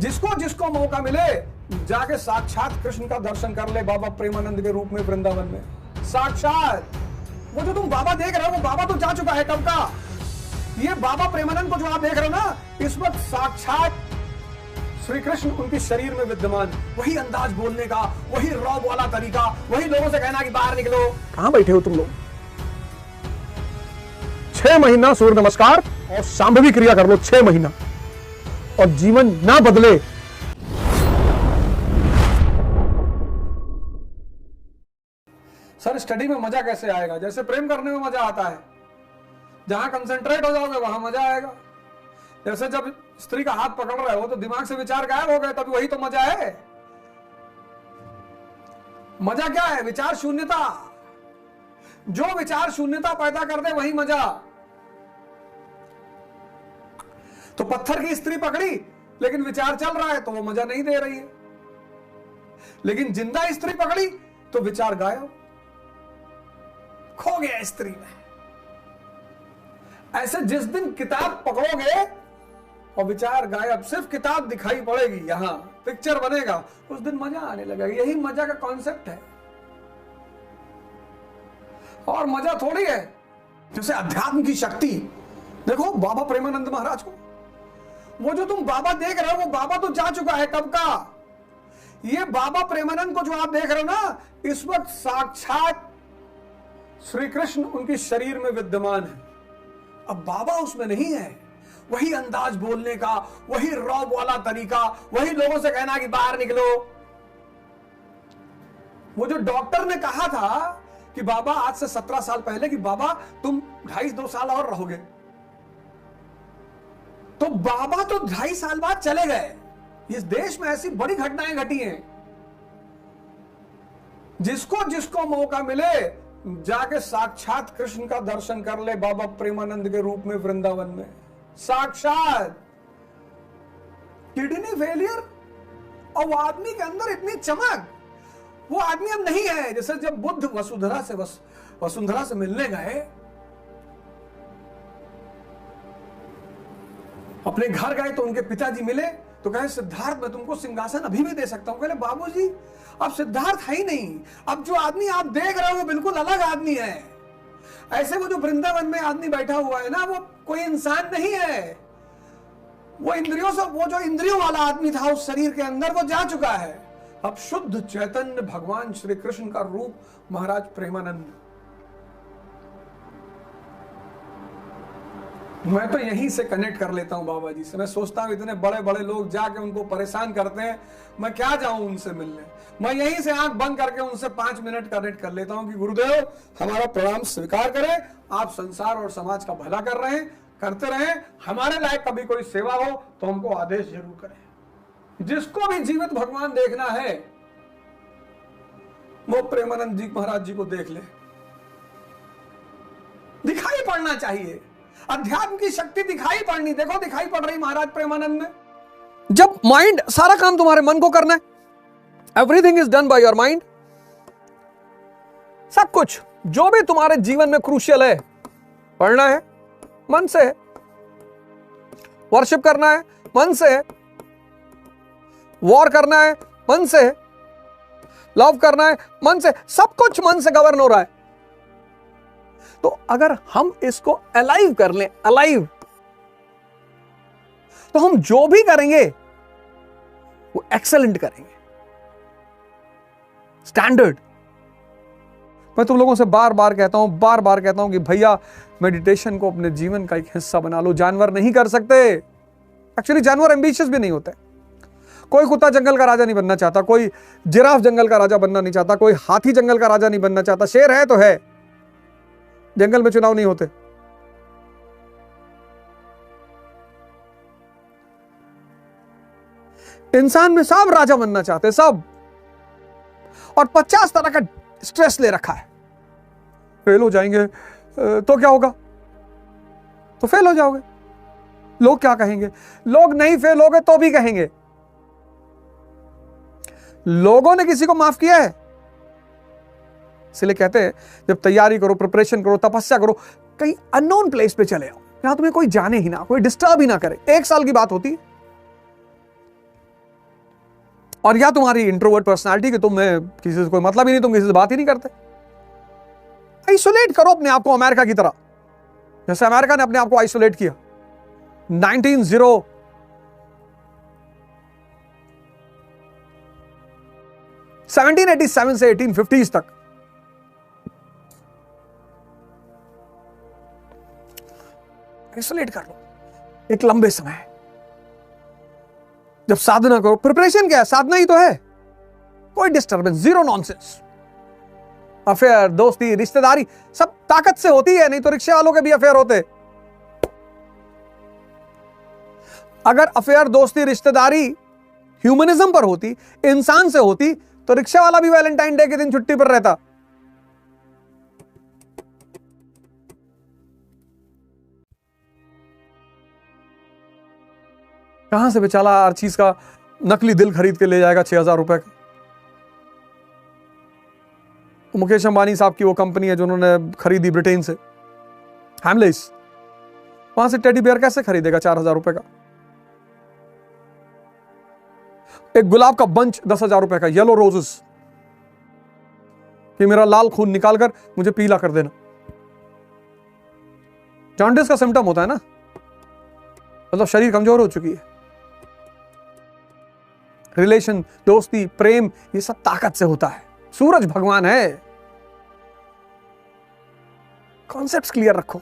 जिसको जिसको मौका मिले जाके साक्षात कृष्ण का दर्शन कर ले बाबा प्रेमानंद के रूप में वृंदावन में। साक्षात वो जो तुम बाबा देख रहे हो वो बाबा तो जा चुका है कब का। ये बाबा प्रेमानंद को जो आप देख रहे हो ना, इस वक्त साक्षात श्री कृष्ण उनके शरीर में विद्यमान। वही अंदाज बोलने का, वही रौब वाला तरीका, वही लोगों से कहना कि बाहर निकलो। कहां बैठे हो तुम लोग? 6 महीना सूर्य नमस्कार और सांभवी क्रिया कर लो 6 महीना, और जीवन ना बदले। सर स्टडी में मजा कैसे आएगा? जैसे प्रेम करने में मजा आता है, जहां कंसंट्रेट हो जाओगे वहां मजा आएगा। जैसे जब स्त्री का हाथ पकड़ रहे हो तो दिमाग से विचार गायब हो गए, तभी वही तो मजा है। मजा क्या है? विचार शून्यता। जो विचार शून्यता पैदा कर दे वही मजा। तो पत्थर की स्त्री पकड़ी लेकिन विचार चल रहा है तो वो मजा नहीं दे रही है। लेकिन जिंदा स्त्री पकड़ी तो विचार गायब, खो गया स्त्री में। ऐसे जिस दिन किताब पकड़ोगे और विचार गायब, सिर्फ किताब दिखाई पड़ेगी, यहां पिक्चर बनेगा, उस दिन मजा आने लगेगा। यही मजा का कॉन्सेप्ट है। और मजा थोड़ी है। जैसे अध्यात्म की शक्ति देखो बाबा प्रेमानंद महाराज को, वो जो तुम बाबा देख रहे हो वो बाबा तो जा चुका है कब का। ये बाबा प्रेमानंद को जो आप देख रहे हो ना, इस वक्त साक्षात श्री कृष्ण उनके शरीर में विद्यमान है। अब बाबा उसमें नहीं है। वही अंदाज बोलने का, वही रौब वाला तरीका, वही लोगों से कहना कि बाहर निकलो। वो जो डॉक्टर ने कहा था कि बाबा आज से 17 साल पहले कि बाबा तुम 2.5-2 साल और रहोगे, तो बाबा तो 2.5 साल बाद चले गए। इस देश में ऐसी बड़ी घटनाएं घटी हैं। जिसको जिसको मौका मिले जाके साक्षात कृष्ण का दर्शन कर ले बाबा प्रेमानंद के रूप में वृंदावन में। साक्षात किडनी फेलियर और वो आदमी के अंदर इतनी चमक, वो आदमी अब नहीं है। जैसे जब बुद्ध वसुंधरा से मिलने गए, अपने घर गए तो उनके पिताजी मिले तो कहे सिद्धार्थ मैं तुमको सिंहासन अभी भी दे सकता हूं। कहले बाबूजी अब सिद्धार्थ है ही नहीं, अब जो आदमी आप देख रहे हो वो बिल्कुल अलग आदमी है। ऐसे वो जो वृंदावन में आदमी बैठा हुआ है ना, वो कोई इंसान नहीं है। वो इंद्रियों से, वो जो इंद्रियों वाला आदमी था उस शरीर के अंदर, वो जा चुका है। अब शुद्ध चैतन्य भगवान श्री कृष्ण का रूप महाराज प्रेमानंद। मैं तो यहीं से कनेक्ट कर लेता हूं बाबा जी से। मैं सोचता हूं इतने बड़े बड़े लोग जाके उनको परेशान करते हैं, मैं क्या जाऊं उनसे मिलने। मैं यहीं से आंख बंद करके उनसे 5 मिनट कनेक्ट कर लेता हूं कि गुरुदेव हमारा प्रणाम स्वीकार करें, आप संसार और समाज का भला कर रहे हैं, करते रहें। हमारे लायक कभी कोई सेवा हो तो हमको आदेश जरूर करें। जिसको भी जीवित भगवान देखना है वो प्रेमानंद जी महाराज जी को देख ले। दिखाई पड़ना चाहिए, अध्यात्म की शक्ति दिखाई पड़नी। देखो दिखाई पड़ रही महाराज प्रेमानंद में। जब माइंड, सारा काम तुम्हारे मन को करना है, everything is done by your mind. सब कुछ जो भी तुम्हारे जीवन में क्रूशियल है, पढ़ना है मन से है, वर्शिप करना है मन से है, वॉर करना है मन से है, लव करना है मन से, सब कुछ मन से गवर्न हो रहा है। तो अगर हम इसको अलाइव कर लें, अलाइव, तो हम जो भी करेंगे वो एक्सेलेंट करेंगे, स्टैंडर्ड। मैं तुम लोगों से बार बार कहता हूं कि भैया मेडिटेशन को अपने जीवन का एक हिस्सा बना लो। जानवर नहीं कर सकते। एक्चुअली जानवर एम्बिशियस भी नहीं होते। कोई कुत्ता जंगल का राजा नहीं बनना चाहता, कोई जिराफ जंगल का राजा बनना नहीं चाहता, कोई हाथी जंगल का राजा नहीं बनना चाहता। शेर है तो है, जंगल में चुनाव नहीं होते। इंसान में सब राजा बनना चाहते, सब। और 50 तरह का स्ट्रेस ले रखा है। फेल हो जाएंगे तो क्या होगा? तो फेल हो जाओगे, लोग क्या कहेंगे? लोग नहीं फेल होगे तो भी कहेंगे। लोगों ने किसी को माफ किया है? इसलिए कहते हैं जब तैयारी करो, प्रिपरेशन करो, तपस्या करो, कहीं अननोन प्लेस पे चले आओ, यहां तुम्हें कोई जाने ही ना, कोई डिस्टर्ब ही ना करे। 1 साल की बात होती है, और या तुम्हारी इंट्रोवर्ट पर्सनालिटी कि तुम्हें किसी से कोई मतलब ही नहीं, तुम किसी से बात ही नहीं करते। आइसोलेट करो अपने आप को अमेरिका की तरह, जैसे अमेरिका ने अपने आप को आइसोलेट किया 1787 से 1850s तक। आइसोलेट कर लो एक लंबे समय। जब साधना करो, प्रिपरेशन क्या है? साधना ही तो है। कोई डिस्टर्बेंस, जीरो नॉनसेंस। अफेयर, दोस्ती, रिश्तेदारी सब ताकत से होती है, नहीं तो रिक्शे वालों के भी अफेयर होते। अगर अफेयर, दोस्ती, रिश्तेदारी ह्यूमनिज्म पर होती, इंसान से होती, तो रिक्शा वाला भी वैलेंटाइन डे के दिन छुट्टी पर रहता। कहां से बेचारा हर चीज का नकली दिल खरीद के ले जाएगा 6,000 रुपए का। मुकेश अंबानी साहब की वो कंपनी है जो उन्होंने खरीदी ब्रिटेन से, हैमलेस, वहां से टेडी बियर कैसे खरीदेगा 4,000 रुपए का? एक गुलाब का बंच 10,000 रुपए का, येलो रोजेस, कि मेरा लाल खून निकालकर मुझे पीला कर देना। जॉन्डिस का सिम्टम होता है ना, मतलब शरीर कमजोर हो चुकी है। रिलेशन, दोस्ती, प्रेम, ये सब ताकत से होता है। सूरज भगवान है। कॉन्सेप्ट्स क्लियर रखो,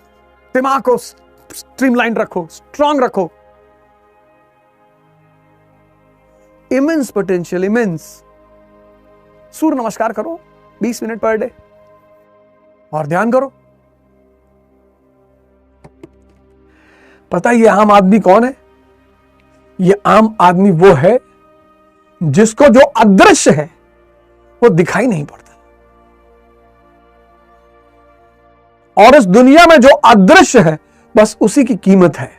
दिमाग को स्ट्रीमलाइन रखो, स्ट्रांग रखो। Immense potential, immense. सूर्य नमस्कार करो 20 मिनट पर डे और ध्यान करो। पता है ये आम आदमी कौन है? ये आम आदमी वो है जिसको जो अदृश्य है वो दिखाई नहीं पड़ता, और इस दुनिया में जो अदृश्य है बस उसी की कीमत है।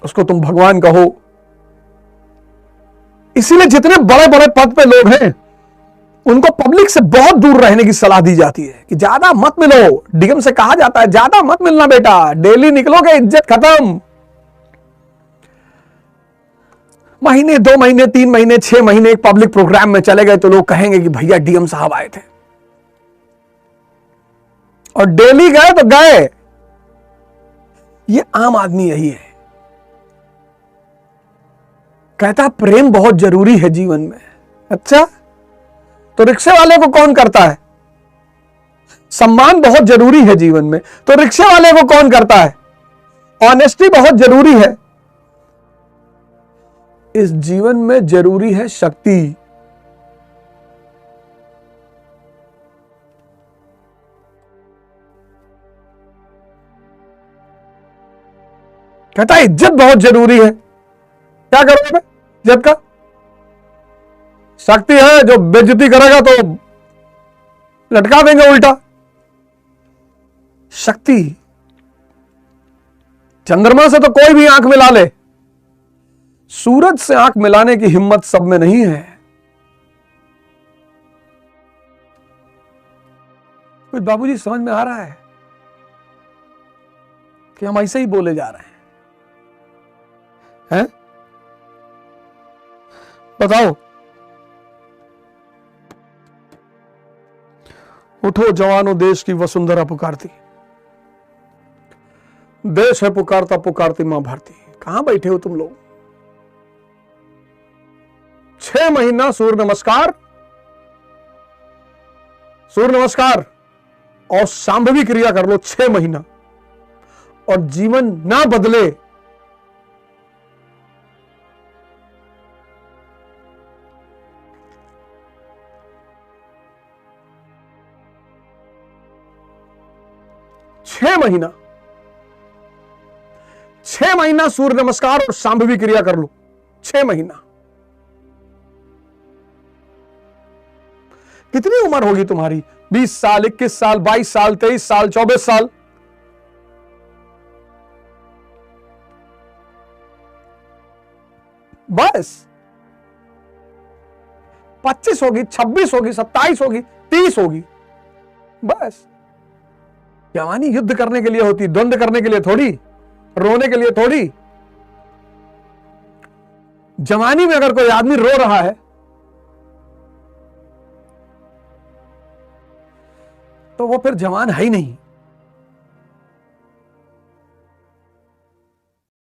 उसको तुम भगवान कहो। इसीलिए जितने बड़े बड़े पद पे लोग हैं उनको पब्लिक से बहुत दूर रहने की सलाह दी जाती है कि ज्यादा मत मिलो। डीएम से कहा जाता है ज्यादा मत मिलना बेटा, डेली निकलोगे इज्जत खत्म। महीने, 2 महीने, 3 महीने, 6 महीने एक पब्लिक प्रोग्राम में चले गए तो लोग कहेंगे कि भैया डीएम साहब आए थे, और डेली गए तो गए। ये आम आदमी यही है। कहता प्रेम बहुत जरूरी है जीवन में। अच्छा, तो रिक्शे वाले को कौन करता है? सम्मान बहुत जरूरी है जीवन में, तो रिक्शे वाले को कौन करता है? ऑनेस्टी बहुत जरूरी है। इस जीवन में जरूरी है शक्ति। कहता है इज्जत बहुत जरूरी है। क्या करोगे इज्जत का? शक्ति है, जो बेइज्जती करेगा तो लटका देंगे उल्टा। शक्ति, चंद्रमा से तो कोई भी आंख मिला ले, सूरज से आंख मिलाने की हिम्मत सब में नहीं है। कुछ बाबूजी समझ में आ रहा है कि हम ऐसे ही बोले जा रहे हैं? बताओ। उठो जवानों, देश की वसुंधरा पुकारती, देश है पुकारता पुकारती मां भारती। कहां बैठे हो तुम लोग? 6 महीना सूर्य नमस्कार, सूर्य नमस्कार और सांभवी क्रिया कर लो 6 महीना, और जीवन ना बदले। छह महीना सूर्य नमस्कार और सांभवी क्रिया कर लो 6 महीना। कितनी उम्र होगी तुम्हारी? 20 साल, 21 साल, 22 साल, 23 साल, 24 साल। बस 25 होगी, 26 होगी, 27 होगी, 30 होगी। बस जवानी युद्ध करने के लिए होती, द्वंद्व करने के लिए थोड़ी, रोने के लिए थोड़ी। जवानी में अगर कोई आदमी रो रहा है तो वो फिर जवान है ही नहीं।